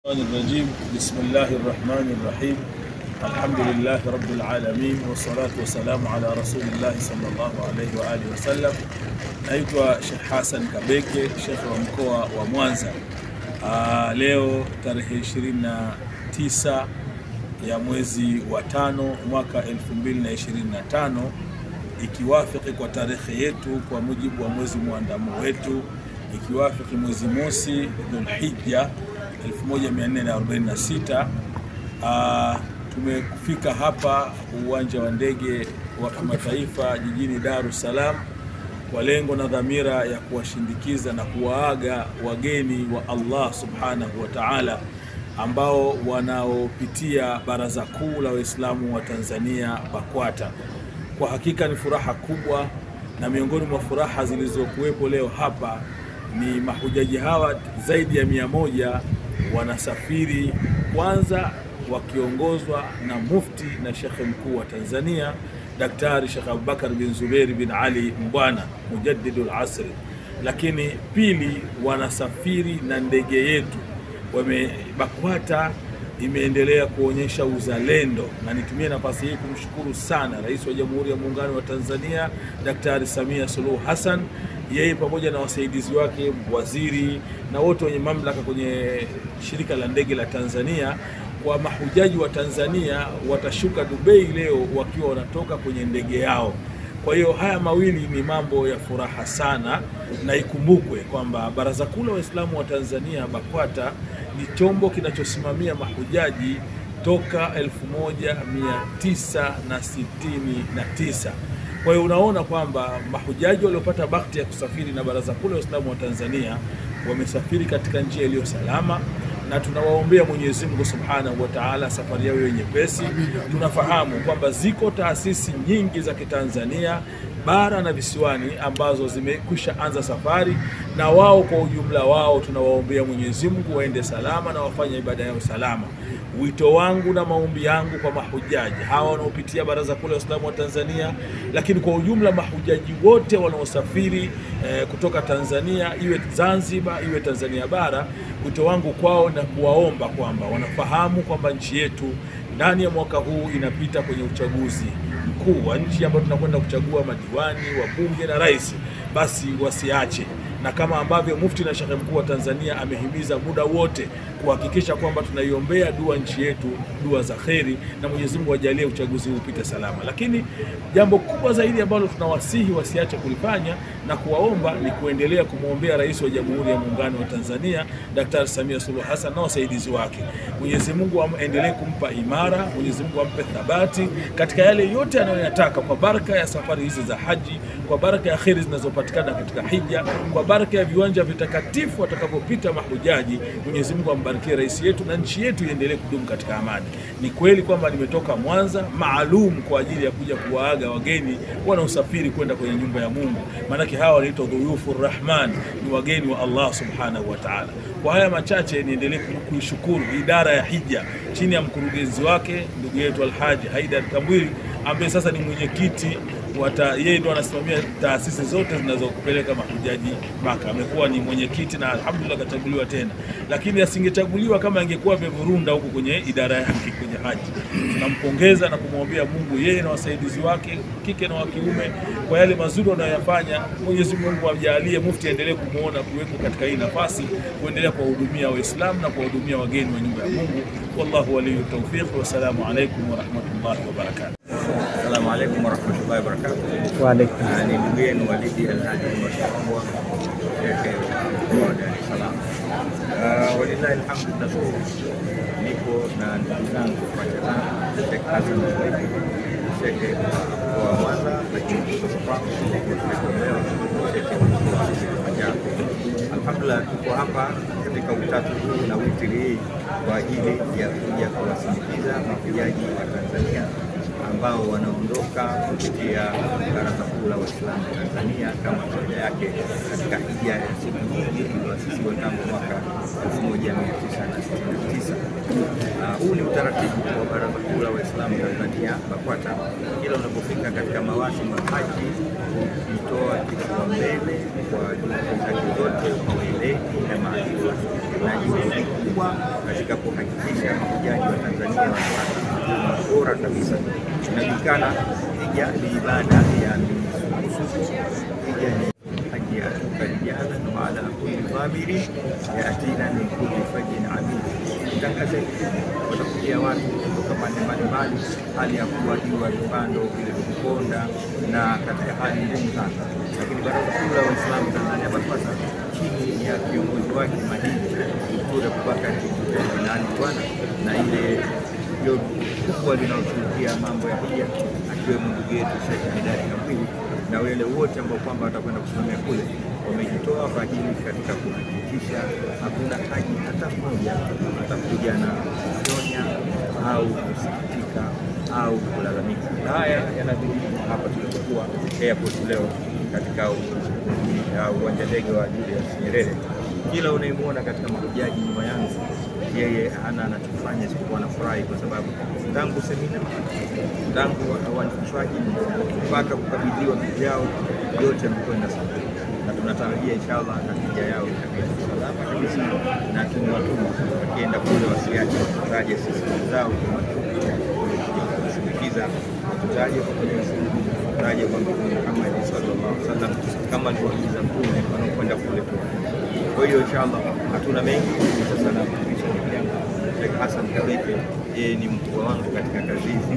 الرجيم. بسم الله الرحمن الرحيم. الحمد لله رب العالمين والصلاة والسلام على رسول الله صلى الله عليه وآله وسلم. Naitwa Sheikh Hassan Kabeke, Sheikh wa mkoa wa Mwanza. Leo tarehe 29 ya mwezi wa 5 mwaka 2025, ikiwafiki kwa tarehe yetu kwa mujibu wa mwezi muandamo wetu, ikiwafiki mwezi mosi Dhulhijja 1446. Tumefika hapa uwanja wa ndege wa kimataifa jijini Dar es Salaam kwa lengo na dhamira ya kuwashindikiza na kuwaaga wageni wa Allah subhanahu wa ta'ala ambao wanaopitia Baraza Kuu la Waislamu wa Tanzania BAKWATA. Kwa hakika ni furaha kubwa, na miongoni mwa furaha zilizokuwepo leo hapa ni mahujaji hawa zaidi ya 100 wanasafiri, kwanza wakiongozwa na mufti na shekhe mkuu wa Tanzania Daktari Sheikh Abubakar bin Zubair bin Ali Mbwana Mujaddidul Asri, lakini pili wanasafiri na ndege yetu. BAKWATA imeendelea kuonyesha uzalendo, na nitumie nafasi hii kumshukuru sana Rais wa Jamhuri ya Muungano wa Tanzania Daktari Samia Suluhu Hassan, yeye pamoja na wasaidizi wake, waziri na wote wenye mamlaka kwenye shirika la ndege la Tanzania. Kwa mahujaji wa Tanzania watashuka Dubai leo wakiwa wanatoka kwenye ndege yao. Kwa hiyo haya mawili ni mambo ya furaha sana, na ikumbukwe kwamba Baraza Kuu la Waislamu wa Tanzania BAKWATA ni chombo kinachosimamia mahujaji toka 1969. Kwa hiyo unaona kwamba mahujaji waliopata bahati ya kusafiri na Baraza Kuu la Waislamu wa Tanzania wamesafiri katika njia iliyo salama, na tunawaombea Mwenyezi Mungu Subhanahu wa Ta'ala safari yao nyepesi. Tunafahamu kwamba ziko taasisi nyingi za Kitanzania bara na visiwani ambazo zimekwisha anza safari, na wao kwa ujumla wao tunawaombea Mwenyezi Mungu waende salama na wafanye ibada yao salama. Wito wangu na maombi yangu kwa mahujaji hawa wanaopitia Baraza Kuu la Waislamu wa Tanzania, lakini kwa ujumla mahujaji wote wanaosafiri kutoka Tanzania, iwe Zanzibar iwe Tanzania bara, wito wangu kwao na kuwaomba kwamba wanafahamu kwamba nchi yetu ndani ya mwaka huu inapita kwenye uchaguzi mkuu wa nchi ambao tunakwenda kuchagua madiwani, wabunge na rais, basi wasiache, na kama ambavyo mufti na shekhe mkuu wa Tanzania amehimiza muda wote kuhakikisha kwamba tunaiombea dua nchi yetu, dua za kheri, na Mwenyezi Mungu ajalie uchaguzi huu upite salama. Lakini jambo kubwa zaidi ambalo tunawasihi wasiache kulifanya na kuwaomba ni kuendelea kumwombea Rais wa Jamhuri ya Muungano wa Tanzania Daktari Samia Suluhu Hassan na wasaidizi wake. Mwenyezi Mungu aendelee kumpa imara, Mwenyezi Mungu ampe thabati katika yale yote anayoyataka, kwa baraka ya safari hizi za haji, kwa baraka ya kheri zinazopatikana katika hija, kwa baraka ya viwanja vitakatifu watakapopita mahujaji. Mwenyezi Mungu ambarikie rais yetu na nchi yetu iendelee kudumu katika amani. Ni kweli kwamba nimetoka Mwanza maalum kwa ajili ya kuja kuwaaga wageni wanaosafiri kwenda kwenye nyumba ya Mungu, maanake hawa wanaitwa dhuyufur rahman, ni wageni wa Allah subhanahu wa ta'ala. Kwa haya machache niendelee kuishukuru idara ya hija chini ya mkurugenzi wake ndugu yetu Alhaji Haidar Kambwili, ambaye sasa ni mwenyekiti, yeye ndo anasimamia taasisi zote zinazopeleka mahujaji Maka. Amekuwa ni mwenyekiti na alhamdulillah kachaguliwa tena, lakini asingechaguliwa kama angekuwa amevurunda huko kwenye idara yake kwenye haji. Tunampongeza na kumwombea Mungu yeye na wasaidizi wake kike na wa kiume kwa yale mazuri wanayofanya. Mwenyezi Mungu ajalie mufti aendelee kumuona kuweko katika hii nafasi, kuendelea kuwahudumia Waislamu na kuwahudumia wageni wa nyumba ya Mungu. Wallahu waliyu tawfiq. Wassalamu alaykum wa rahmatullahi wa barakatuh. Assalamu alaykum wa rahmatullahi wa barakatuh. Wa alaykum. Ni ndugu yenu Walidi Alhaji Mwashambwa, Sheikh wa Dar es Salaam. Walillahi alhamdu, nashukuru nipo na ndugu zangu pamoja na Sheikh Hassan Kabeke, Sheikh wa Mwanza, lakini kutoka kwako alhamdulillah tuko hapa katika utatu huu na witri hii kwa ajili ya kuja kuwasindikiza mahujaji wa Tanzania ambao wanaondoka kupitia Baraza Kuu la Waislamu Tanzania kama kawaida yake katika hija ya siku nyingi iliyoasisiwa tangu mwaka 1969. Huu ni utaratibu wa Baraza Kuu la Waislamu Tanzania BAKWATA. Kila unapofika katika mawasimu ya haji kutoa kipaumbele kwa juhudi zake zote kwa weledi na maarifa na juhudi kubwa katika kuhakikisha mahujaji wa Tanzania wanapata huduma bora kabisa. Inajulikana hija ni ibada ya misukosuko, hija ni haji ya rijala wa ala kulli dhamiri yatina min kulli fajin amik. Tangaza watakuja watu kutoka pande mbalimbali, hali ya kuwa jua vipando vile kuponda na katika hali ngumu sana, lakini Baraza Kuu la Waislamu Tanzania BAKWATA chini ya kiongozi wake Madini Dkt. Abubakar Jilani Bwana na ile kubwa linaloshughulikia mambo ya hija, akiwemo ndugu yetu Sheikh Haidar Kabwili na wale wote ambao kwamba watakwenda kusimamia kule, wamejitoa kwa ajili katika kuhakikisha hakuna haji hata mmoja atakuja na kunyonya au kusikitika au kulalamika. Na haya yanadhihirika hapa tulipokuwa airport leo katika uwanja ndege wa Julius Nyerere. Kila unayemwona katika mahujaji nyuma yangu, yeye hana anachofanya isipokuwa anafurahi, kwa sababu tangu semina, tangu uandikishwaji mpaka kukabidhiwa vitu vyao yote yamekwenda sawa, na tunatarajia inshallah natija yao itakuwa salama kabisa, na tunawatuma wakienda kule wasiache kutaja sisi zao kushirikiza kutaja kwa kutaja kwa Mtume Muhammad sallallahu alaihi wasallam kama alivyoagiza Mtume wanaokwenda kule tu. Kwa hiyo inshallah hatuna mengi sasa, na kupisha ndugu yangu Sheikh Hassan Kabeke, yeye ni mkubwa wangu katika kazi hizi.